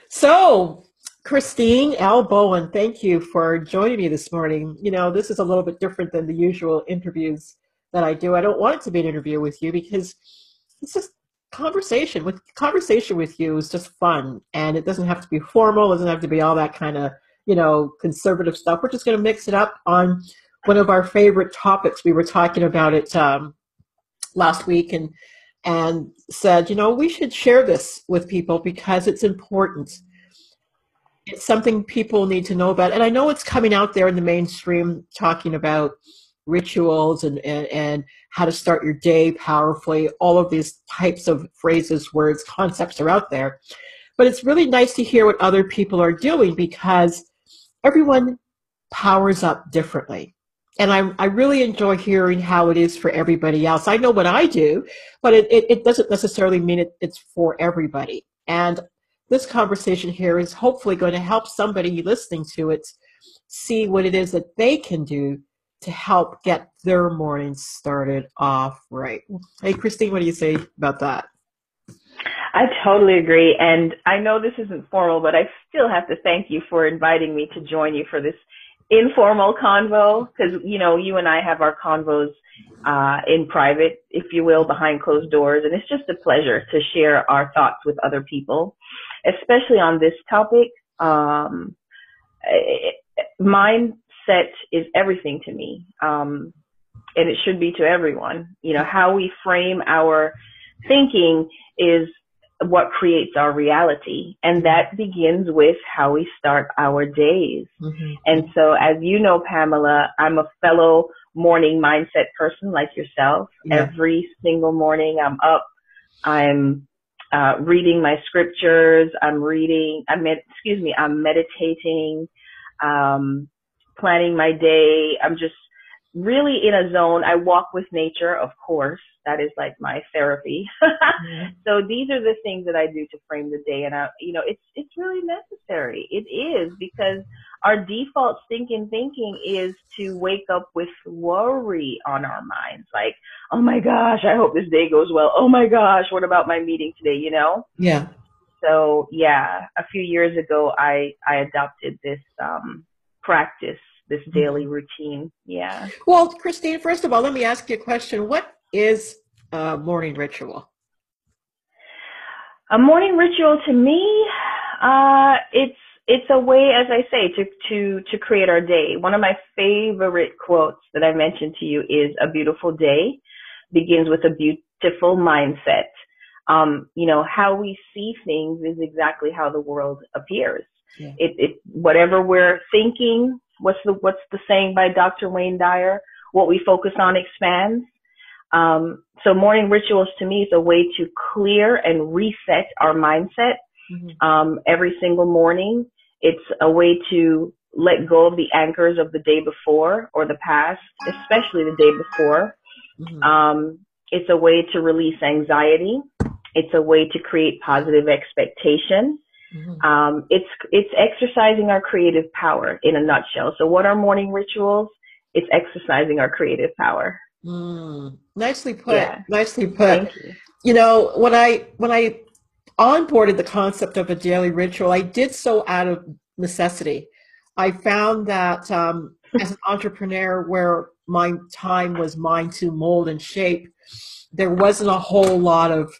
So, Christine L. Bowen, thank you for joining me this morning. You know, this is a little bit different than the usual interviews that I do. I don't want it to be an interview with you because it's just conversation with you is just fun, and it doesn't have to be formal. It doesn't have to be all that kind of conservative stuff. We're just going to mix it up on one of our favorite topics. We were talking about it last week, and said, we should share this with people because it's important. It's something people need to know about. And I know it's coming out there in the mainstream talking about rituals and how to start your day powerfully. All of these types of phrases, words, concepts are out there. But it's really nice to hear what other people are doing because everyone powers up differently. And I really enjoy hearing how it is for everybody else. I know what I do, but it doesn't necessarily mean it's for everybody. And this conversation here is hopefully going to help somebody listening to it see what it is that they can do to help get their morning started off right. Hey, Christine, what do you say about that? I totally agree. And I know this isn't formal, but I still have to thank you for inviting me to join you for this informal convo, because, you and I have our convos in private, if you will, behind closed doors. And it's just a pleasure to share our thoughts with other people, especially on this topic. Mindset is everything to me. And it should be to everyone. How we frame our thinking is what creates our reality. And that begins with how we start our days. Mm-hmm. And so, as you know, Pamela, I'm a fellow morning mindset person like yourself. Yeah. Every single morning I'm up, I'm reading my scriptures, I'm meditating, planning my day. I'm just really in a zone. I walk with nature, of course. That is like my therapy. Mm-hmm. So these are the things that I do to frame the day. And it's really necessary. It is, because our default thinking is to wake up with worry on our minds. Like, oh my gosh, I hope this day goes well. Oh my gosh, what about my meeting today? Yeah. So yeah, a few years ago, I adopted this practice, this daily routine. Yeah. Well, Christine, first of all, let me ask you a question. What is a morning ritual? A morning ritual to me, it's a way, as I say, to create our day. One of my favorite quotes that I mentioned to you is, "A beautiful day begins with a beautiful mindset." How we see things is exactly how the world appears. Yeah. Whatever we're thinking, what's the saying by Dr. Wayne Dyer? What we focus on expands. So morning rituals to me is a way to clear and reset our mindset. Mm-hmm. Every single morning. It's a way to let go of the anchors of the day before or the past, especially the day before. Mm-hmm. It's a way to release anxiety. It's a way to create positive expectation. Mm-hmm. It's exercising our creative power in a nutshell. So what are morning rituals? It's exercising our creative power. Nicely put. Yeah. Nicely put. Thank you. When I onboarded the concept of a daily ritual, I did so out of necessity. I found that as an entrepreneur, where my time was mine to mold and shape, there wasn't a whole lot of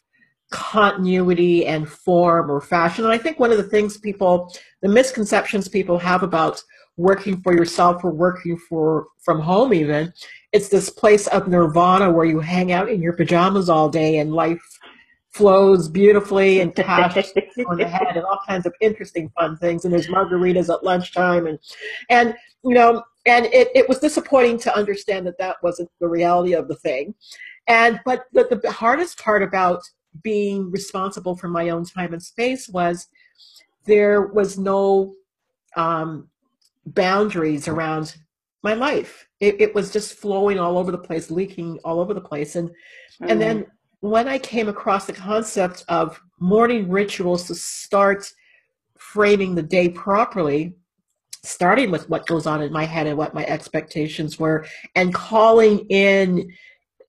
continuity and form or fashion. And I think one of the misconceptions people have about working for yourself or working from home even, it's this place of nirvana where you hang out in your pajamas all day and life flows beautifully and cash on the head and all kinds of interesting fun things. And there's margaritas at lunchtime and it was disappointing to understand that wasn't the reality of the thing. But the hardest part about being responsible for my own time and space was there was no boundaries around my life. It was just flowing all over the place, leaking all over the place. And then when I came across the concept of morning rituals to start framing the day properly, starting with what goes on in my head and what my expectations were, and calling in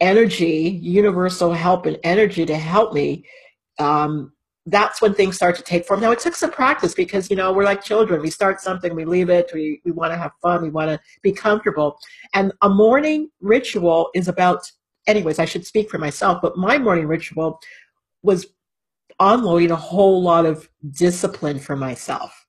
energy, universal help and energy to help me that's when things start to take form. Now, it took some practice because, we're like children. We start something, we leave it, we want to have fun, we want to be comfortable. And a morning ritual is about, anyways, I should speak for myself, but my morning ritual was unloading a whole lot of discipline for myself.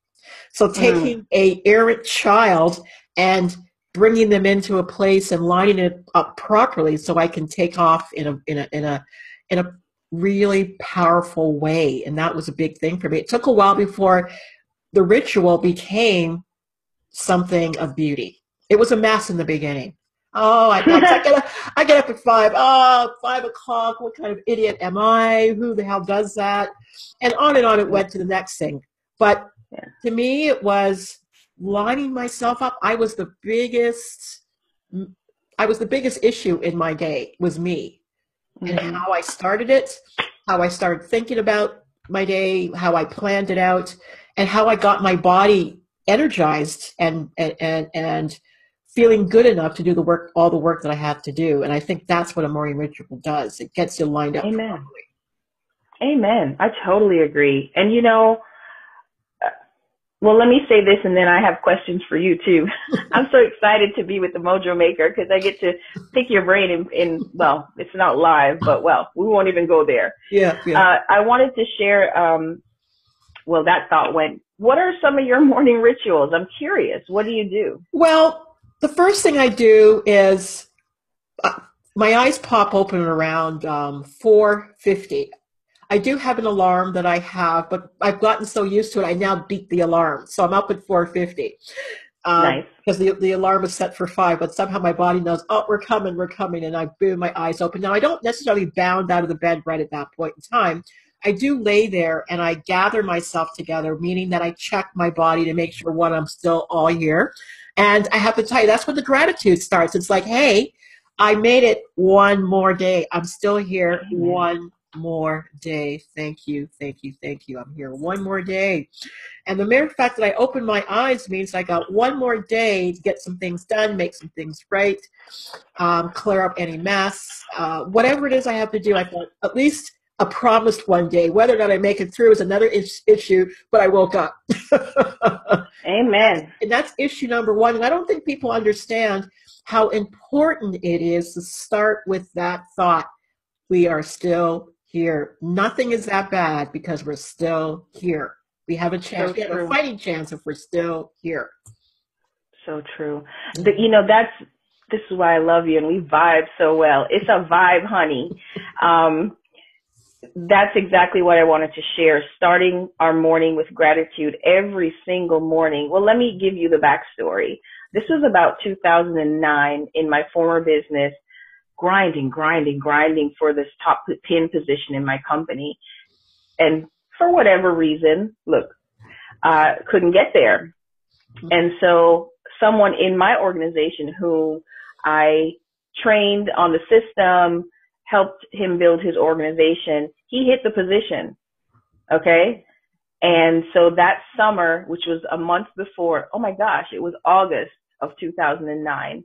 So Mm. taking a errant child and bringing them into a place and lining it up properly so I can take off in a really powerful way. And that was a big thing for me. It took a while before the ritual became something of beauty. It was a mess in the beginning. Oh, I get up at 5. Oh, 5 o'clock. What kind of idiot am I? Who the hell does that? And on it Yeah. went to the next thing. But Yeah. to me, it was lining myself up. I was the biggest issue in my day was me and Hmm. how I started it, how I started thinking about my day, how I planned it out, and how I got my body energized and feeling good enough to do all the work that I had to do. And I think that's what a morning ritual does. It gets you lined up Amen. properly. Amen. I totally agree. And well, let me say this, and then I have questions for you too. I'm so excited to be with the Mojo Maker because I get to pick your brain well, it's not live, but well, we won't even go there. Yeah, yeah. I wanted to share, well, that thought went, what are some of your morning rituals? I'm curious. What do you do? Well, the first thing I do is uh, my eyes pop open around 4:50. I do have an alarm that I have, but I've gotten so used to it, I now beat the alarm. So I'm up at 4:50 Nice. because the alarm is set for 5, but somehow my body knows, oh, we're coming, and I boom, my eyes open. Now, I don't necessarily bound out of the bed right at that point in time. I do lay there and I gather myself together, meaning that I check my body to make sure, one, I'm still all here. And I have to tell you, that's when the gratitude starts. It's like, hey, I made it one more day. I'm still here Amen. one more day. Thank you, thank you, thank you. I'm here one more day. And the mere fact that I open my eyes means I got one more day to get some things done, make some things right, clear up any mess. Whatever it is I have to do, I thought at least a promised one day. Whether or not I make it through is another issue, but I woke up. Amen. And that's issue number one. And I don't think people understand how important it is to start with that thought. We are still here. Nothing is that bad because we're still here. We have a chance. So We have a true. fighting chance if we're still here. So true. Mhm. This is why I love you and we vibe so well. It's a vibe, honey. Um, that's exactly what I wanted to share. Starting our morning with gratitude every single morning. Well, let me give you the backstory. This was about 2009 in my former business, grinding for this top pin position in my company. And for whatever reason, look, couldn't get there. And so someone in my organization who I trained on the system, helped him build his organization, he hit the position. Okay. And so that summer, which was a month before, oh my gosh, it was August of 2009.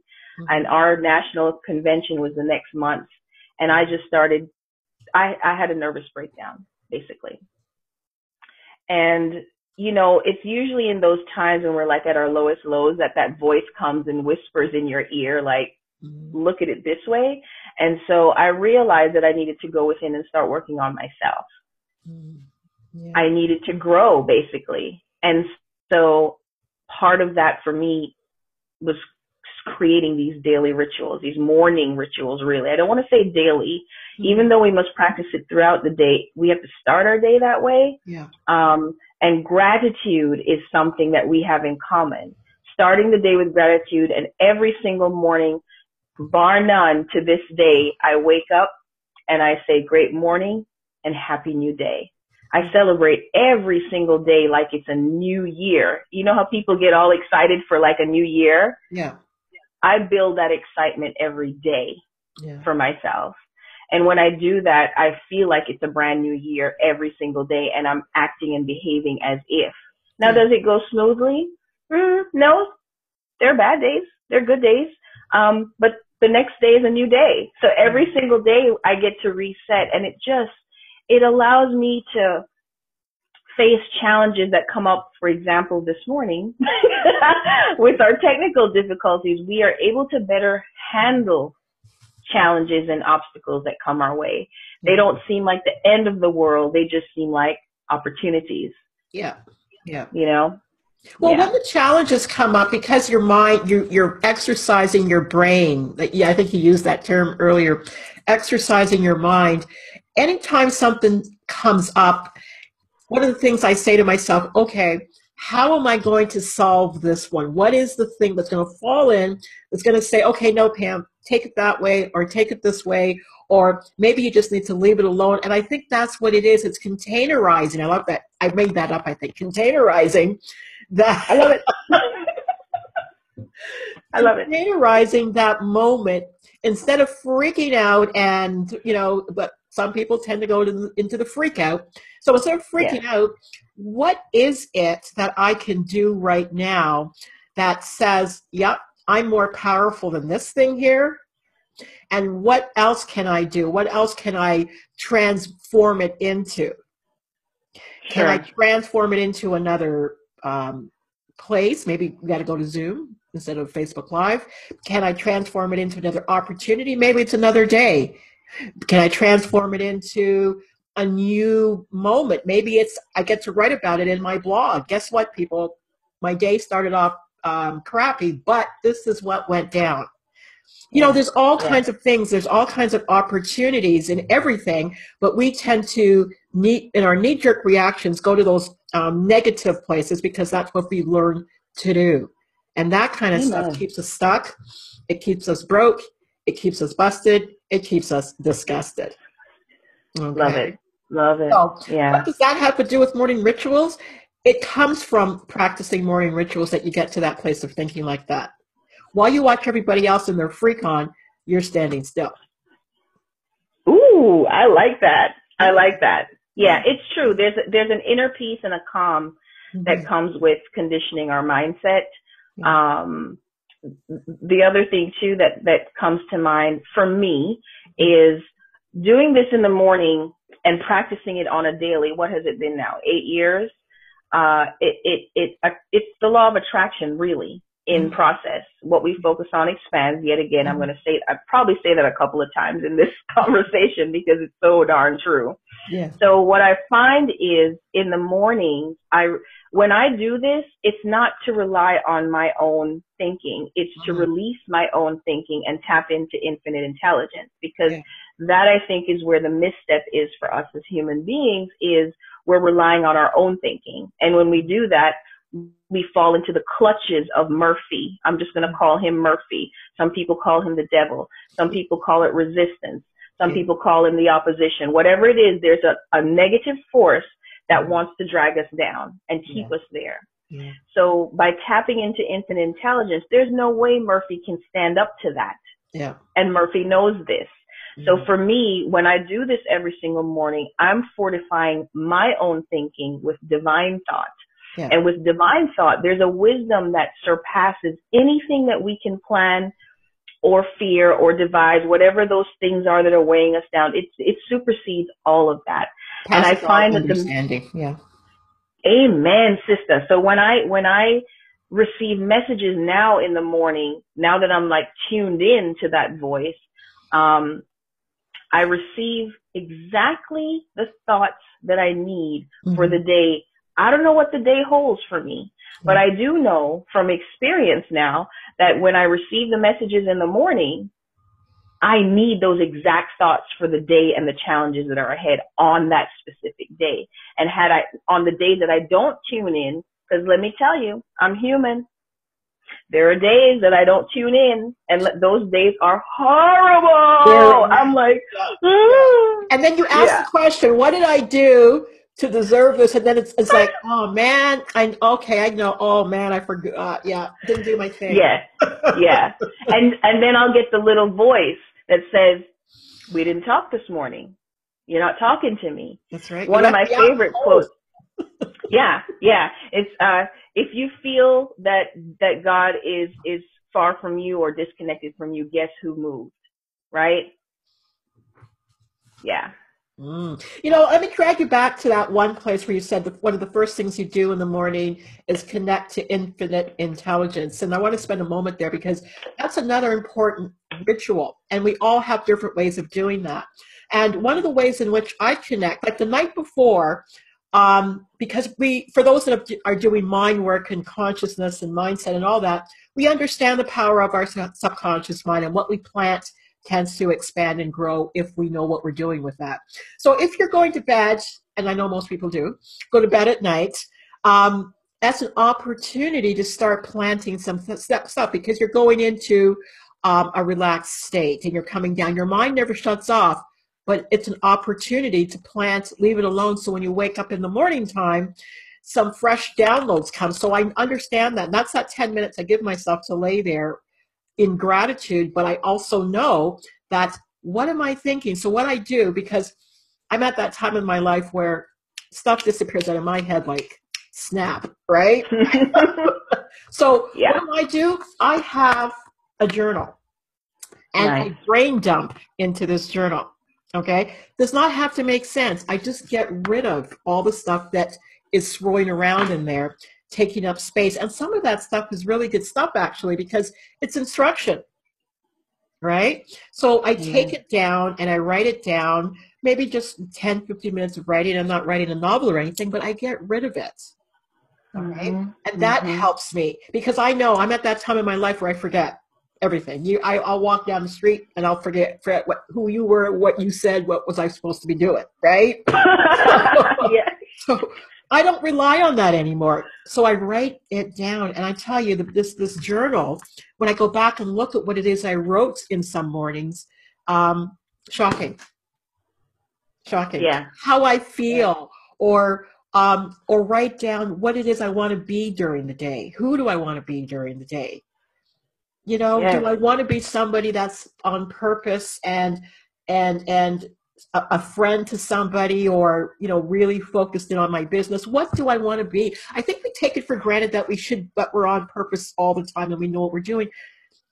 And our national convention was the next month. And I just started, I had a nervous breakdown, basically. And, it's usually in those times when we're like at our lowest lows that voice comes and whispers in your ear, like, Mhm. look at it this way. And so I realized that I needed to go within and start working on myself. Mhm. Yeah. I needed to grow, basically. And so part of that for me was creating these daily rituals, these morning rituals, really. I don't want to say daily, even though we must practice it throughout the day. We have to start our day that way. Yeah. And gratitude is something that we have in common. Starting the day with gratitude, and every single morning, bar none, to this day, I wake up and I say, great morning and happy new day. I celebrate every single day like it's a new year. You know how people get all excited for like a new year? Yeah. I build that excitement every day Yeah. for myself. And when I do that, I feel like it's a brand new year every single day, and I'm acting and behaving as if. Now, Yeah. does it go smoothly? No, there are bad days. There are good days. But the next day is a new day. So every single day I get to reset, and it allows me to face challenges that come up, for example, this morning with our technical difficulties, we are able to better handle challenges and obstacles that come our way. They don't seem like the end of the world. They just seem like opportunities. Yeah. Yeah. You know? Well, when Yeah. the challenges come up, because your mind, you're exercising your brain. Yeah, I think you used that term earlier, exercising your mind. Anytime something comes up, one of the things I say to myself, okay, how am I going to solve this one? What is the thing that's going to fall in that's going to say, okay, no, Pam, take it that way or take it this way, or maybe you just need to leave it alone. And I think that's what it is. It's containerizing. I love that. I made that up, I think. Containerizing I that. love it. I love it. Containerizing that moment instead of freaking out and, but some people tend to go into the freak out. So instead of Yes. freaking out, what is it that I can do right now that says, yep, I'm more powerful than this thing here? And what else can I do? What else can I transform it into? Can I Sure. transform it into another place? Maybe we got to go to Zoom instead of Facebook Live. Can I transform it into another opportunity? Maybe it's another day. Can I transform it into a new moment? Maybe it's I get to write about it in my blog. Guess what, people? My day started off crappy, but this is what went down. Yeah. There's all Yeah. kinds of things. There's all kinds of opportunities in everything, but we tend to in our knee-jerk reactions, go to those negative places because that's what we learn to do. And that kind of stuff Amen. keeps us stuck. It keeps us broke. It keeps us busted. It keeps us disgusted. Love it. Okay. Love it. So what Yeah. does that have to do with morning rituals? It comes from practicing morning rituals that you get to that place of thinking like that. While you watch everybody else in their freak on, you're standing still. Ooh, I like that. I Yeah. like that. Yeah, Yeah. it's true. There's an inner peace and a calm that Mm-hmm. comes with conditioning our mindset. Yeah. Um, the other thing too that comes to mind for me is doing this in the morning and practicing it on a daily. What has it been now? 8 years. It's the law of attraction, really, in Mm-hmm. process. What we focus on expands. Yet again, I'm Mm-hmm. going to say, I probably say that a couple of times in this conversation because it's so darn true. Yeah. So what I find is in the mornings, when I do this, it's not to rely on my own thinking. It's to Mm-hmm. release my own thinking and tap into infinite intelligence, because Yeah. that I think is where the misstep is for us as human beings, is we're relying on our own thinking. And when we do that, we fall into the clutches of Murphy. I'm just going to call him Murphy. Some people call him the devil. Some people call it resistance. Some Yeah. people call him the opposition. Whatever it is, there's a negative force that wants to drag us down and keep Yeah. us there. Yeah. So by tapping into infinite intelligence, there's no way Murphy can stand up to that. Yeah. And Murphy knows this. So Mm-hmm. for me, when I do this every single morning, I'm fortifying my own thinking with divine thought. Yeah. And with divine thought, there's a wisdom that surpasses anything that we can plan or fear or devise, whatever those things are that are weighing us down. It supersedes all of that. And I Passes all find that understanding. Yeah. amen, sister. So when I receive messages now in the morning, now that I'm like tuned in to that voice, I receive exactly the thoughts that I need for the Mm-hmm. day. I don't know what the day holds for me, but Yeah. I do know from experience now that when I receive the messages in the morning, I need those exact thoughts for the day and the challenges that are ahead on that specific day. And on the day that I don't tune in, because let me tell you, I'm human. There are days that I don't tune in, and those days are horrible. I'm like, Yeah. Yeah. ooh. And then you ask Yeah. the question, what did I do to deserve this? And then it's like, oh man, I know. Oh man, I forgot. Yeah, didn't do my thing. Yeah. Yeah. And then I'll get the little voice that says, we didn't talk this morning. You're not talking to me. That's right. You One of left my me out in the favorite cold. quotes. Yeah. Yeah. It's, if you feel that God is far from you or disconnected from you, guess who moved? Right? Yeah. You know, let me drag you back to that one place where you said that one of the first things you do in the morning is connect to infinite intelligence. And I want to spend a moment there because that's another important ritual. And we all have different ways of doing that. And one of the ways in which I connect, like the night before, because for those that are doing mind work and consciousness and mindset and all that, we understand the power of our subconscious mind, and what we plant tends to expand and grow if we know what we're doing with that. So if you're going to bed, and I know most people do, go to bed at night, that's an opportunity to start planting some stuff because you're going into a relaxed state and you're coming down. Your mind never shuts off, but it's an opportunity to plant, leave it alone. So when you wake up in the morning time, some fresh downloads come. So I understand that. And that's that 10 minutes I give myself to lay there in gratitude, but I also know that what am I thinking? So what I do, because I'm at that time in my life where stuff disappears out of my head like snap, right? So what Yeah. do I do? I have a journal and Nice. I brain dump into this journal. Okay. Does not have to make sense. I just get rid of all the stuff that is swirling around in there, taking up space. And some of that stuff is really good stuff, actually, because it's instruction, right? So I take Amen. it down and I write it down, maybe just 10, 15 minutes of writing. I'm not writing a novel or anything, but I get rid of it. Okay. Mhm. And that Mhm. helps me because I know I'm at that time in my life where I forget everything. I'll walk down the street and I'll forget who you were, what you said, what was I supposed to be doing, right? Yeah. So I don't rely on that anymore. So I write it down, and I tell you, this journal. When I go back and look at what it is I wrote in some mornings, um, shocking, shocking. Yeah. How I Yeah. feel, or write down what it is I want to be during the day. Who do I want to be during the day? You know, do Yes. I want to be somebody that's on purpose and a friend to somebody, or really focused in on my business? What do I want to be? I think we take it for granted that we're on purpose all the time and we know what we're doing.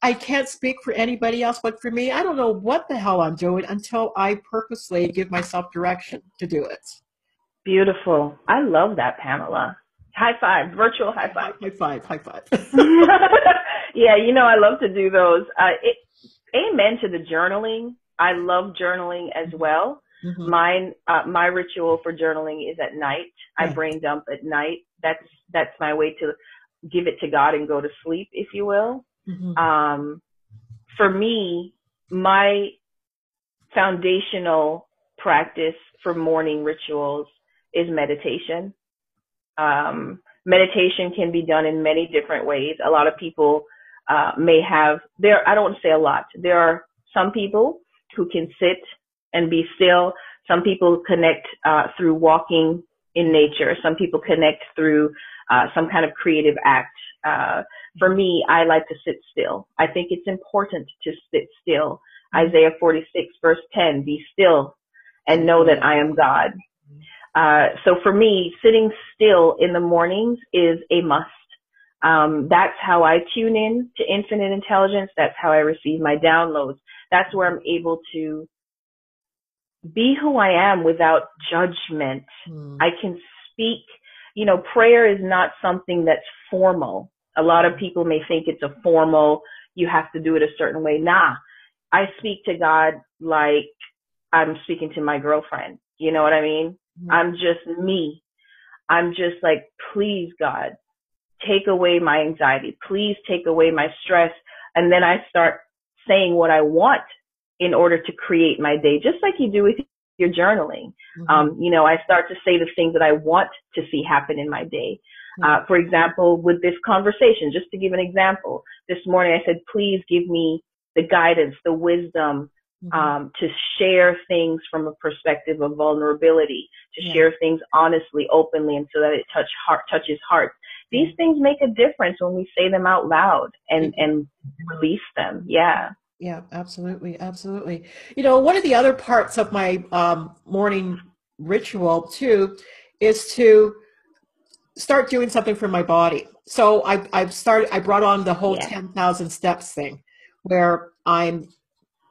I can't speak for anybody else, but for me, I don't know what the hell I'm doing until I purposely give myself direction to do it. Beautiful. I love that, Pamela. High five. Virtual high five. High five, high five. Yeah, I love to do those. Amen to the journaling. I love journaling as well. Hmm. My ritual for journaling is at night. I Yeah. brain dump at night. That's my way to give it to God and go to sleep, if you will. Hmm. Um, for me, my foundational practice for morning rituals is meditation. Meditation can be done in many different ways. A lot of people may have there. I don't want to say a lot. There are some people who can sit and be still. Some people connect through walking in nature. Some people connect through some kind of creative act. For me, I like to sit still. I think it's important to sit still. Isaiah 46 verse 10, be still and know that I am God. So for me, sitting still in the mornings is a must. That's how I tune in to infinite intelligence. That's how I receive my downloads. That's where I'm able to be who I am without judgment. Mm. I can speak. Prayer is not something that's formal. A lot of people may think it's a formal, you have to do it a certain way. Nah, I speak to God like I'm speaking to my girlfriend. You know what I mean? Mm. I'm just me. I'm just like, please, God, take away my anxiety. Please take away my stress. And then I start saying what I want in order to create my day, just like you do with your journaling. Mm-hmm. I start to say the things that I want to see happen in my day. Yeah. For example, with this conversation, just to give an example, this morning I said, please give me the guidance, the wisdom, Mm-hmm. to share things from a perspective of vulnerability, to Yeah. share things honestly, openly, and so that it touches hearts. Yeah. These things make a difference when we say them out loud They do. and release them. Yeah. Yeah, absolutely, absolutely. One of the other parts of my morning ritual too is to start doing something for my body. So I brought on the whole Yeah. 10,000 steps thing, where I'm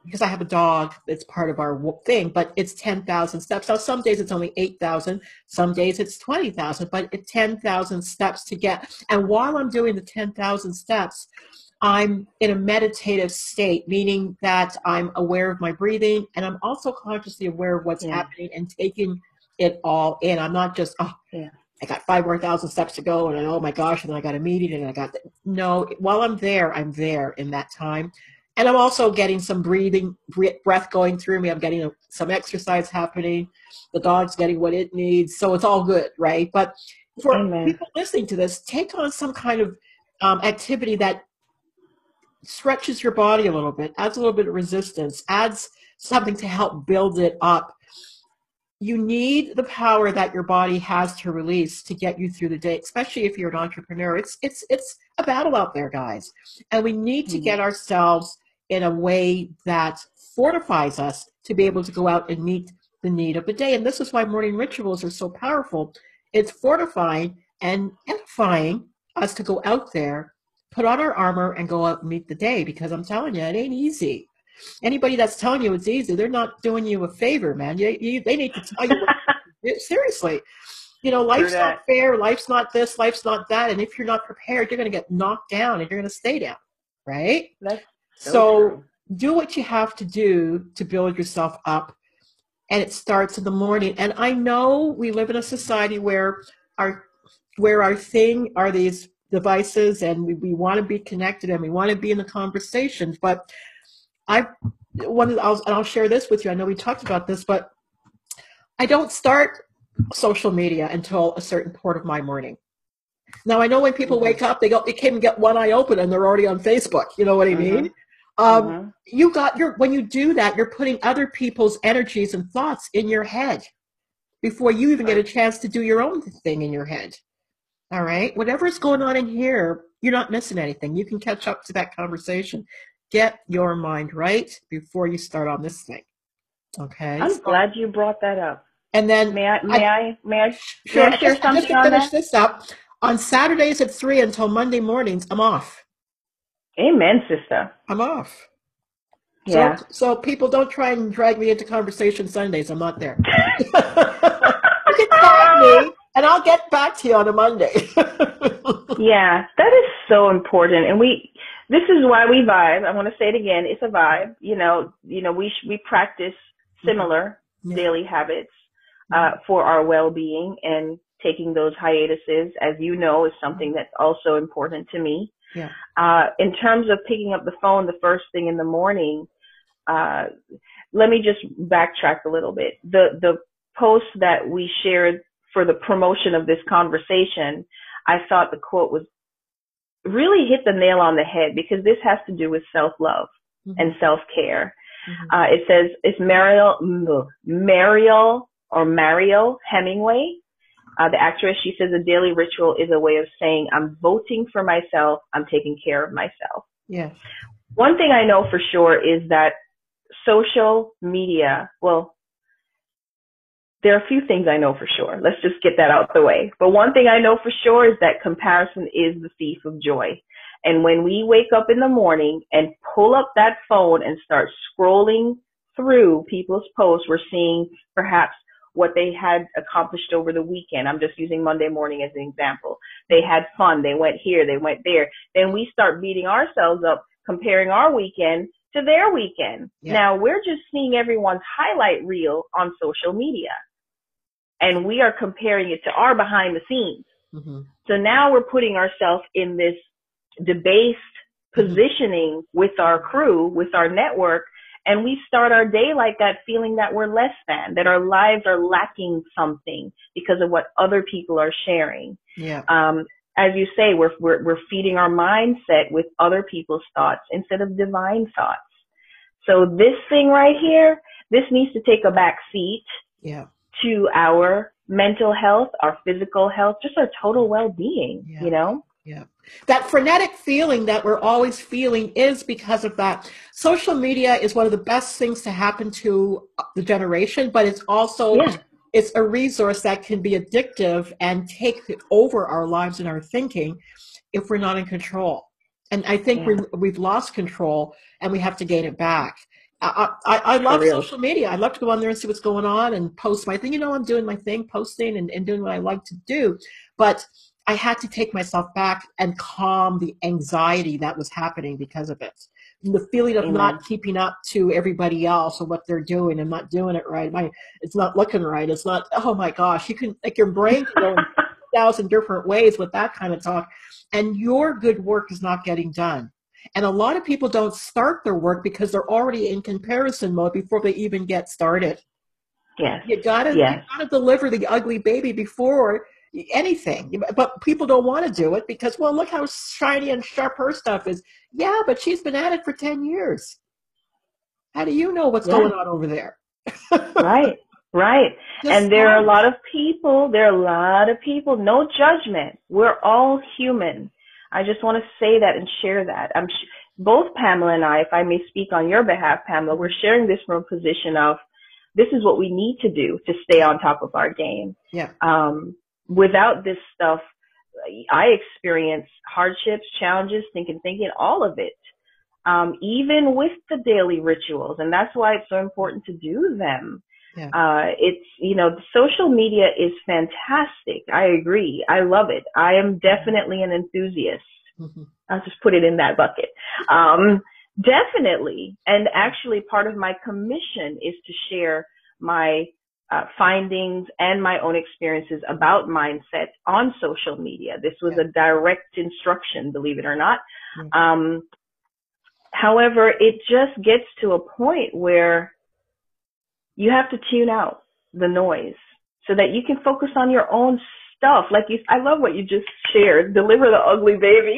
because I have a dog, it's part of our thing, but it's 10,000 steps. Now, some days it's only 8,000, some days it's 20,000, but it's 10,000 steps to get. And while I'm doing the 10,000 steps, I'm in a meditative state, meaning that I'm aware of my breathing and I'm also consciously aware of what's Yeah. happening and taking it all in. I'm not just, oh, Yeah. I got 5 more thousand steps to go, and then, oh my gosh, and then I got a meeting, and I got no. While I'm there in that time, and I'm also getting some breath going through me. I'm getting some exercise happening. The dog's getting what it needs, so it's all good, right? But for Amen. people listening to this, take on some kind of activity that stretches your body a little bit, adds a little bit of resistance, adds something to help build it up. You need the power that your body has to release to get you through the day, especially if you're an entrepreneur. It's a battle out there, guys. And we need to Mm. get ourselves in a way that fortifies us to be able to go out and meet the need of the day. And this is why morning rituals are so powerful. It's fortifying and edifying us to go out there, put on our armor, and go out and meet the day, because I'm telling you, it ain't easy. Anybody that's telling you it's easy, they're not doing you a favor, man. They need to tell you what to do. Seriously. True Life's not that. fair. Life's not this. Life's not that. And if you're not prepared, you're going to get knocked down and you're going to stay down. Right? That's so So true. do what you have to do to build yourself up. And it starts in the morning. And I know we live in a society where our thing are these devices, and we want to be connected and we want to be in the conversations. But I I'll share this with you. I know we talked about this, but I don't start social media until a certain part of my morning. Now I know when people Mhm. wake up, they can't even get one eye open and they're already on Facebook. You know what I mean? Mhm. Mhm. When you do that, you're putting other people's energies and thoughts in your head before you even get a Right. chance to do your own thing in your head. All right. Whatever's going on in here, you're not missing anything. You can catch up to that conversation. Get your mind right before you start on this thing. Okay. I'm So, glad you brought that up. and then May I may I I may I may sure I share just something to on finish that? this up, on Saturdays at 3 until Monday mornings, I'm off. Amen, sister. I'm off. So Yeah. so people don't try and drag me into conversation Sundays. I'm not there. You can tag me and I'll get back to you on a Monday. Yeah, that is so important, and this is why we vibe. I want to say it again. It's a vibe. We practice similar Yeah. daily habits Mhm. for our well-being, and taking those hiatuses, as you know, is something that's also important to me. Yeah. In terms of picking up the phone the first thing in the morning, uh, let me just backtrack a little bit. The post that we shared for the promotion of this conversation, I thought the quote was really hit the nail on the head, because this has to do with self-love and Mhm. self-care. Mhm. It says it's Mariel Hemingway, the actress. She says a daily ritual is a way of saying I'm voting for myself, I'm taking care of myself. Yes. One thing I know for sure is that social media, well, there are a few things I know for sure. Let's just get that out the way. But one thing I know for sure is that comparison is the thief of joy. And when we wake up in the morning and pull up that phone and start scrolling through people's posts, we're seeing perhaps what they had accomplished over the weekend. I'm just using Monday morning as an example. They had fun. They went here. They went there. Then we start beating ourselves up, comparing our weekend to their weekend. Yeah. Now we're just seeing everyone's highlight reel on social media, and we are comparing it to our behind the scenes. Mhm. So now we're putting ourselves in this debased Mhm. positioning with our crew, with our network, and we start our day like that, feeling that we're less than, that our lives are lacking something because of what other people are sharing. Yeah. As you say, we're feeding our mindset with other people's thoughts instead of divine thoughts. So this thing right here, this needs to take a back seat Yeah. to our mental health, our physical health, just our total well-being, Yeah. you know? Yeah. That frenetic feeling that we're always feeling is because of that. Social media is one of the best things to happen to the generation, but Yeah. it's a resource that can be addictive and take over our lives and our thinking if we're not in control. And I think Yeah. we've lost control and we have to gain it back. I For love real. social media. I love to go on there and see what's going on and post my thing. I'm doing my thing, posting and doing what I like to do. But I had to take myself back and calm the anxiety that was happening because of it. The feeling of not Amen. keeping up to everybody else or what they're doing and not doing it right. It's not looking right. It's not, oh my gosh, you can, like, your brain can go in 1,000 different ways with that kind of talk. And your good work is not getting done. And a lot of people don't start their work because they're already in comparison mode before they even get started. Yes. You Yes. gotta deliver the ugly baby before anything. But people don't want to do it because, well, look how shiny and sharp her stuff is. Yeah, but she's been at it for 10 years. How do you know what's Yeah. going on over there? Right. Right. Just And there are a start. lot of people, no judgment. We're all human. I just want to say that and share that. Both Pamela and I, if I may speak on your behalf, Pamela, we're sharing this from a position of this is what we need to do to stay on top of our game. Yeah. Without this stuff, I experience hardships, challenges, thinking, all of it. Even with the daily rituals. And that's why it's so important to do them. Yeah. The social media is fantastic. I agree. I love it. I am definitely an enthusiast. Mm-hmm. I'll just put it in that bucket. Definitely. And actually part of my commission is to share my findings and my own experiences about mindset on social media. This was a direct instruction, believe it or not. However, it just gets to a point where you have to tune out the noise so that you can focus on your own stuff. I love what you just shared. Deliver the ugly baby.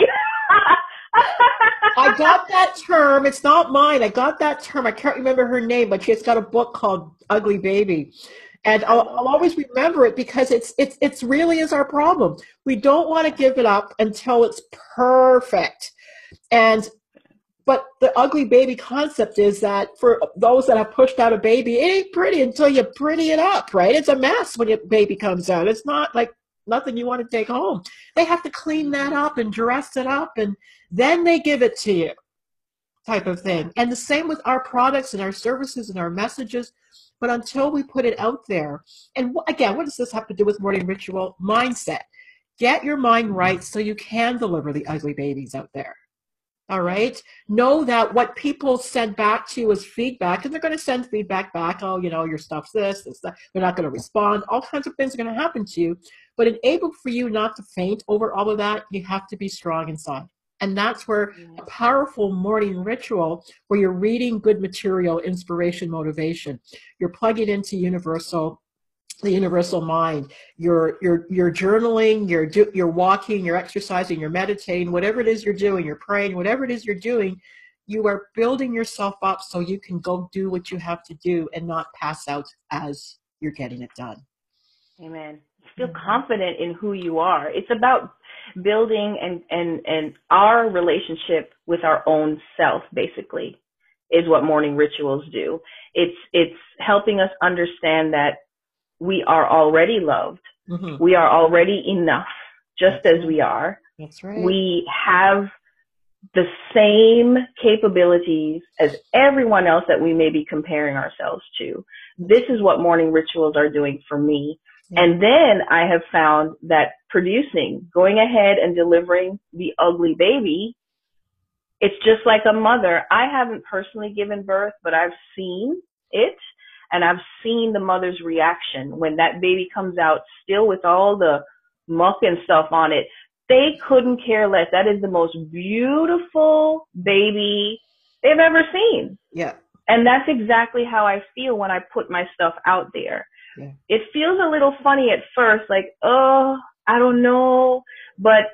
I got that term. It's not mine. I got that term. I can't remember her name, but she's got a book called Ugly Baby. And I I'll love always remember it because it's really is our problem. We don't want to give it up until it's perfect. But the ugly baby concept is that for those that have pushed out a baby, it ain't pretty until you pretty it up, right? It's a mess when your baby comes out. It's not like nothing you want to take home. They have to clean that up and dress it up, and then they give it to you, type of Yeah. thing. And the same with our products and our services and our messages. But until we put it out there, and again, what does this have to do with morning ritual? Mindset. Get your mind right so you can deliver the ugly babies out there. All right. Know that what people send back to you is feedback, and they're going to send feedback back. Oh, your stuff's this, that. They're not going to respond. All kinds of things are going to happen to you. But enable for you not to faint over all of that, you have to be strong inside. And that's where a powerful morning ritual where you're reading good material, inspiration, motivation, you're plugging into the universal mind. You're journaling, you're walking, you're exercising, you're meditating, whatever it is you're doing, you're praying, whatever it is you're doing, you are building yourself up so you can go do what you have to do and not pass out as you're getting it done. Amen. Feel confident in who you are. It's about building and our relationship with our own self, basically, is what morning rituals do. It's helping us understand that we are already loved. Mm-hmm. We are already enough, just as we are. That's right. We have the same capabilities as everyone else that we may be comparing ourselves to. This is what morning rituals are doing for me. Yeah. And then I have found that going ahead and delivering the ugly baby, it's just like a mother. I haven't personally given birth, but I've seen it. And I've seen the mother's reaction when that baby comes out still with all the muck and stuff on it. They couldn't care less. That is the most beautiful baby they've ever seen. Yeah. And that's exactly how I feel when I put my stuff out there. Yeah. It feels a little funny at first, like, oh, I don't know. But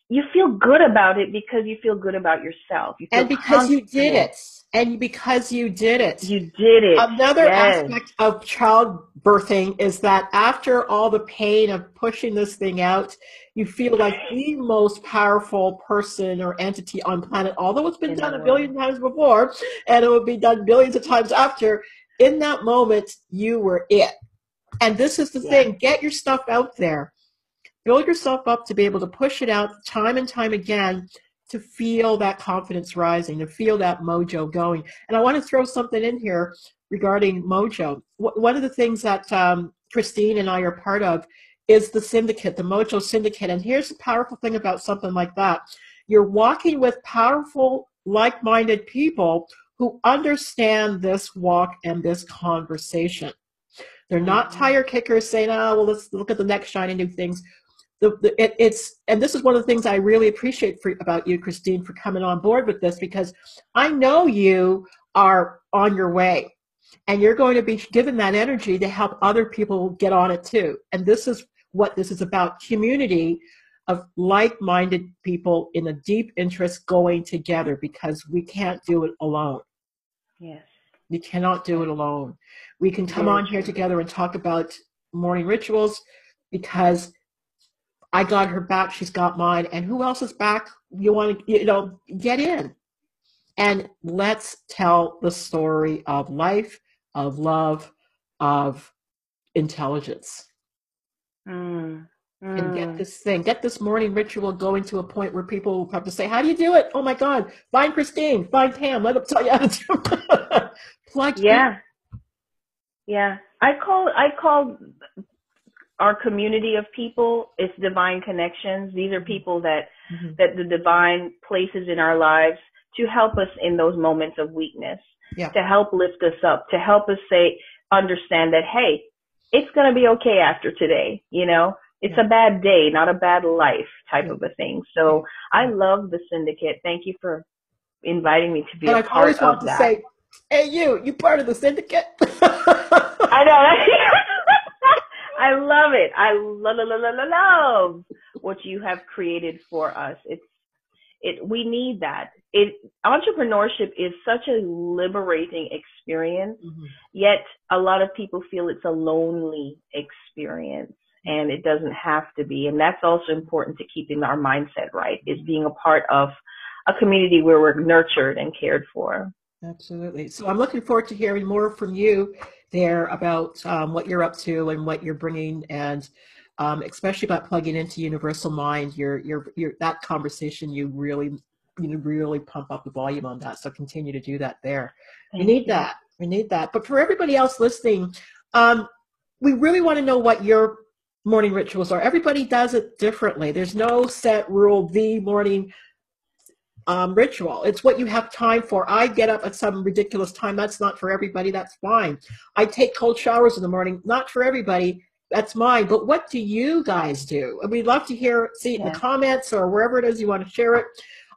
you feel good about it because you feel good about yourself. You feel and because you did it. And because you did it. You did it. Another aspect of childbirthing is that after all the pain of pushing this thing out, you feel like the most powerful person or entity on planet, although it's been done a billion times before, and it would be done billions of times after. In that moment, you were it. And this is the thing. Get your stuff out there. Build yourself up to be able to push it out time and time again to feel that confidence rising, to feel that mojo going. And I want to throw something in here regarding mojo. One of the things that Christine and I are part of is the syndicate, the Mojo Syndicate. And here's the powerful thing about something like that. You're walking with powerful, like-minded people who understand this walk and this conversation. They're not tire kickers saying, oh, well, let's look at the next shiny new things. And this is one of the things I really appreciate about you, Christine, for coming on board with this, because I know you are on your way and you're going to be given that energy to help other people get on it too. And this is what this is about, community of like-minded people in a deep interest going together, because we can't do it alone. Yes. We cannot do it alone. We can come on here together and talk about morning rituals because I got her back, she's got mine, and who else is back? You want to, get in. And let's tell the story of life, of love, of intelligence. And get this morning ritual going to a point where people will have to say, how do you do it? Oh my God, find Christine, find Pam, let them tell you how to do it. Plug in. Yeah. I call our community of people, it's divine connections. These are people that the divine places in our lives to help us in those moments of weakness, to help lift us up, to help us understand that, hey, it's going to be okay after today. It's a bad day, not a bad life type of a thing. So I love the syndicate. Thank you for inviting me to be a part of that. Say, hey, you part of the syndicate? I know. I love it. I love what you have created for us. We need that. Entrepreneurship is such a liberating experience, yet a lot of people feel it's a lonely experience, and it doesn't have to be. And that's also important to keeping our mindset right, is being a part of a community where we're nurtured and cared for. Absolutely. So I'm looking forward to hearing more from you there about what you're up to and what you're bringing, and especially about plugging into Universal Mind. That conversation, you really pump up the volume on that. So continue to do that there. We need that. But for everybody else listening, we really want to know what your morning rituals are. Everybody does it differently. There's no set rule, the morning ritual. It's what you have time for. I get up at some ridiculous time. That's not for everybody. That's fine. I take cold showers in the morning. Not for everybody. That's mine. But what do you guys do? And we'd love to see it in the comments or wherever it is you want to share it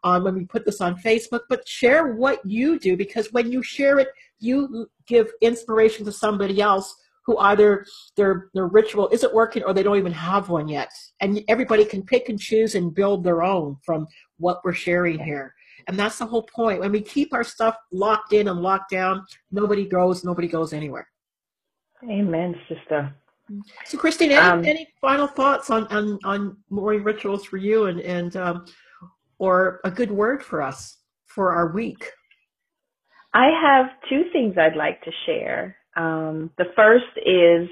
when we put this on Facebook. But share what you do, because when you share it, you give inspiration to somebody else who either their ritual isn't working or they don't even have one yet. And everybody can pick and choose and build their own from what we're sharing here. And that's the whole point. When we keep our stuff locked in and locked down, nobody grows, nobody goes anywhere. Amen, sister. So Christine, any final thoughts on morning rituals for you and or a good word for us for our week? I have two things I'd like to share. The first is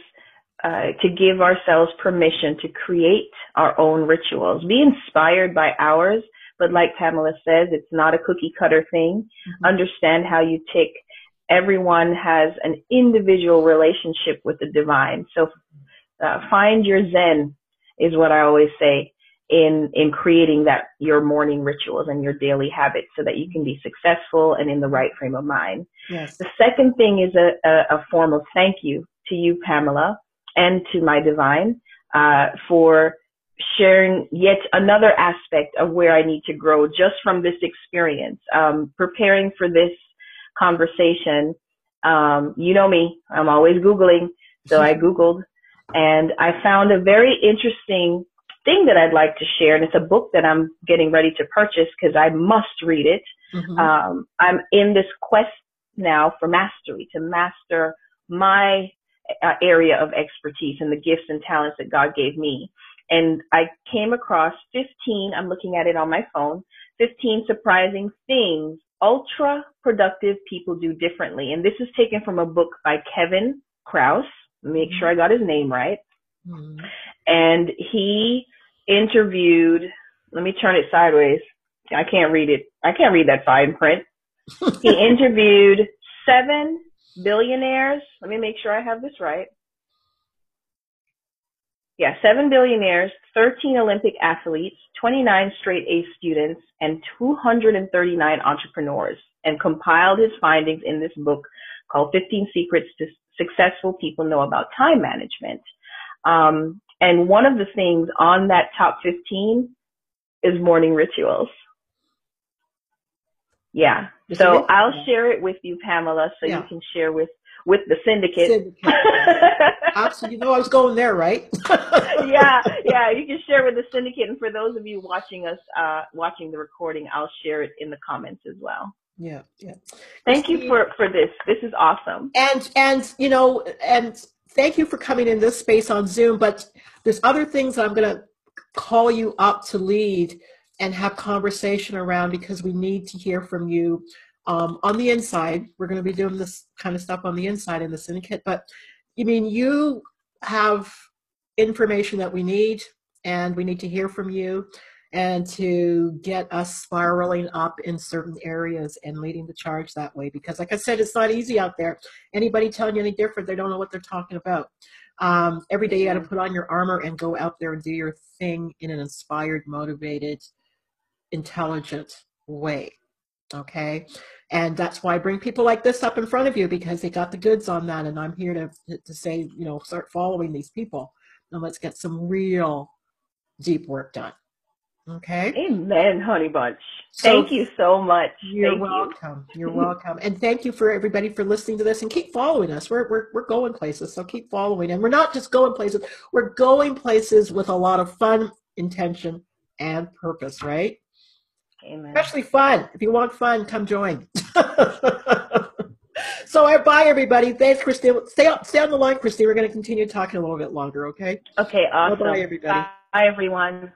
to give ourselves permission to create our own rituals, be inspired by ours, but like Pamela says, it's not a cookie cutter thing. Understand how you tick. Everyone has an individual relationship with the divine. So find your Zen is what I always say in creating your morning rituals and your daily habits so that you can be successful and in the right frame of mind. Yes. The second thing is a form of thank you to you, Pamela, and to my divine for sharing yet another aspect of where I need to grow just from this experience. Preparing for this conversation, you know me, I'm always Googling. So I Googled and I found a very interesting thing that I'd like to share. And it's a book that I'm getting ready to purchase because I must read it. I'm in this quest now for mastery, to master my area of expertise and the gifts and talents that God gave me. And I came across 15, I'm looking at it on my phone, 15 surprising things ultra productive people do differently. And this is taken from a book by Kevin Krause. Make sure I got his name right. And he interviewed, let me turn it sideways. I can't read it. I can't read that fine print. He interviewed 7 billionaires. Let me make sure I have this right. Yeah, 7 billionaires, 13 Olympic athletes, 29 straight A students, and 239 entrepreneurs, and compiled his findings in this book called 15 Secrets to Successful People Know About Time Management. And one of the things on that top 15 is morning rituals. Yeah. So I'll share it with you, Pamela, so you can share with the syndicate. Absolutely. You know I was going there, right? yeah. You can share with the syndicate. And for those of you watching us, watching the recording, I'll share it in the comments as well. Yeah. Thank you for this. This is awesome. And thank you for coming in this space on Zoom, but there's other things I'm going to call you up to lead and have conversation around, because we need to hear from you on the inside. We're going to be doing this kind of stuff on the inside in the syndicate, but you have information that we need, and we need to hear from you and to get us spiraling up in certain areas and leading the charge that way. Because like I said, it's not easy out there. Anybody telling you any different, they don't know what they're talking about. Every day you got to put on your armor and go out there and do your thing in an inspired, motivated, intelligent way. Okay. And that's why I bring people like this up in front of you, because they got the goods on that. And I'm here to say, start following these people and let's get some real deep work done. Okay. Amen, honey bunch. Thank you so much. You're welcome. You're welcome. And thank you for everybody for listening to this, and keep following us. We're going places, so keep following. And we're not just going places, we're going places with a lot of fun, intention, and purpose, right? Amen. Especially fun. If you want fun, come join. So bye, everybody. Thanks, Christine. Stay on the line, Christine. We're going to continue talking a little bit longer, okay? Okay, awesome. Bye, everybody. Bye, everyone.